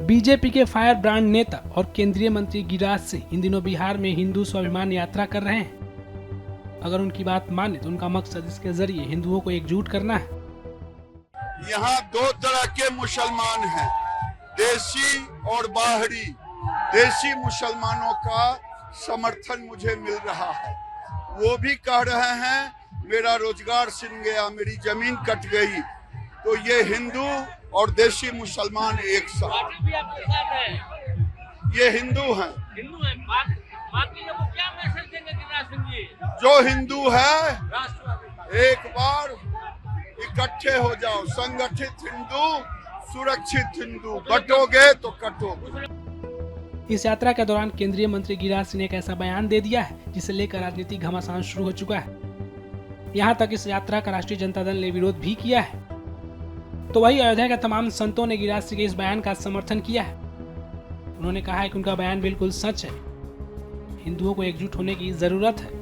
BJP के fire brand नेता और केंद्रीय मंत्री गिरिराज सिंह इन दिनों बिहार में हिंदू स्वाभिमान यात्रा कर रहे हैं। अगर उनकी बात माने तो उनका मकसद इसके जरिए हिंदुओं को एकजुट करना है। यहाँ दो तरह के मुसलमान हैं, देशी और बाहरी। देशी मुसलमानों का समर्थन मुझे मिल रहा है। वो भी कह रहे हैं मेरा रोजगार छिन गया, मेरी जमीन कट गई। तो ये हिंदू और देशी मुसलमान एक साथ, ये हिंदू हैं। बाकी लोगों को क्या मैसेज देंगे गिरिराज सिंह जी? जो हिंदू है एक बार इकट्ठे हो जाओ, संगठित हिंदू, सुरक्षित हिंदू। बटोगे तो कटोगे। इस यात्रा के दौरान केंद्रीय मंत्री गिरिराज सिंह ने एक ऐसा बयान दे दिया है जिसे लेकर राजनीतिक घमासान शुरू हो चुका है। यहाँ तक इस यात्रा का राष्ट्रीय जनता दल ने विरोध भी किया है। तो वही अयोध्या के तमाम संतों ने गिरिराज सिंह के इस बयान का समर्थन किया है। उन्होंने कहा है कि उनका बयान बिल्कुल सच है, हिंदुओं को एकजुट होने की जरूरत है।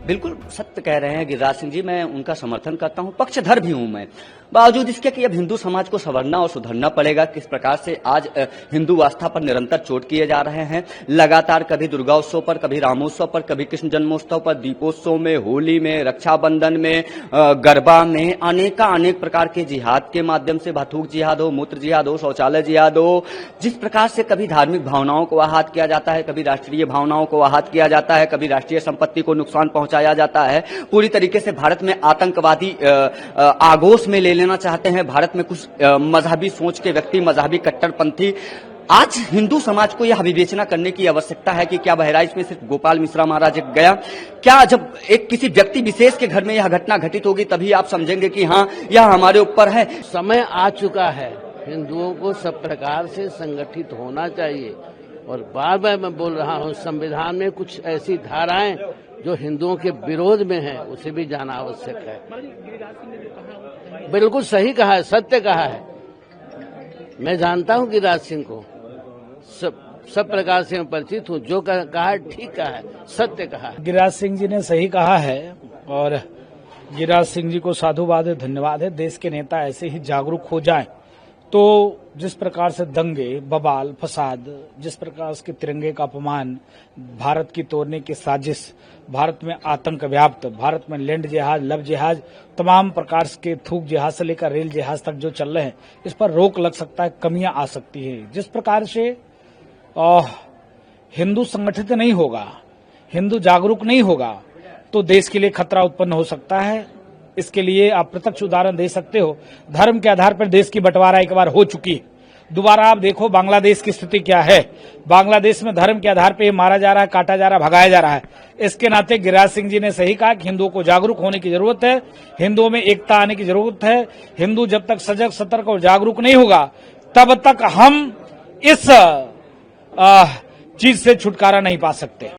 बिल्कुल सत्य कह रहे हैं गिरिराज सिंह जी, मैं उनका समर्थन करता हूं, पक्षधर भी हूं मैं। बावजूद इसके कि अब हिंदू समाज को संवरना और सुधरना पड़ेगा। किस प्रकार से आज हिंदू आस्था पर निरंतर चोट किए जा रहे हैं। लगातार कभी दुर्गा उत्सव पर, कभी रामोत्सव पर, कभी कृष्ण जन्मोत्सव पर, दीपोत्सव में, होली में, रक्षाबंधन में, गरबा में अनेक प्रकार के जिहाद के माध्यम से, भाथूक जिहाद हो, मूत्र जिहाद हो, शौचालय जिहाद हो, जिस प्रकार से कभी धार्मिक भावनाओं को आहत किया जाता है, कभी राष्ट्रीय भावनाओं को आहत किया जाता है, कभी राष्ट्रीय संपत्ति को नुकसान पहुंचाया जाता है। पूरी तरीके से भारत में आतंकवादी आगोश में ले लेना चाहते हैं। भारत में कुछ मजहबी सोच के व्यक्ति, मजहबी कट्टरपंथी। आज हिंदू समाज को यह विवेचना करने की आवश्यकता है कि क्या बहराइच में सिर्फ गोपाल मिश्रा महाराज गया? क्या जब एक किसी व्यक्ति विशेष के घर में यह घटना घटित होगी तभी आप समझेंगे कि हाँ, यह हमारे ऊपर है। समय आ चुका है, हिंदुओं को सब प्रकार से संगठित होना चाहिए। और बार बार मैं बोल रहा हूँ, संविधान में कुछ ऐसी धाराएं जो हिंदुओं के विरोध में है, उसे भी जाना आवश्यक है। बिल्कुल सही कहा है, सत्य कहा है। मैं जानता हूं गिरिराज सिंह को, सब प्रकार से मैं परिचित हूं। जो कहा है ठीक कहा है, सत्य कहा है। गिरिराज सिंह जी ने सही कहा है और गिरिराज सिंह जी को साधुवाद, धन्यवाद है। देश के नेता ऐसे ही जागरूक हो जाएं तो जिस प्रकार से दंगे, बवाल, फसाद, जिस प्रकार से तिरंगे का अपमान, भारत की तोड़ने की साजिश, भारत में आतंक व्याप्त, भारत में लैंड जिहाद, लव जिहाद, तमाम प्रकार के थूक जिहाद से लेकर रेल जिहाज तक जो चल रहे हैं, इस पर रोक लग सकता है, कमियां आ सकती है। जिस प्रकार से हिंदू संगठित नहीं होगा, हिंदू जागरूक नहीं होगा तो देश के लिए खतरा उत्पन्न हो सकता है। इसके लिए आप प्रत्यक्ष उदाहरण दे सकते हो। धर्म के आधार पर देश की बंटवारा एक बार हो चुकी है। दोबारा आप देखो बांग्लादेश की स्थिति क्या है। बांग्लादेश में धर्म के आधार पर मारा जा रहा है, काटा जा रहा है, भगाया जा रहा है। इसके नाते गिरिराज सिंह जी ने सही कहा कि हिंदुओं को जागरूक होने की जरूरत है, हिंदुओं में एकता आने की जरूरत है। हिंदू जब तक सजग, सतर्क और जागरूक नहीं होगा तब तक हम इस चीज से छुटकारा नहीं पा सकते।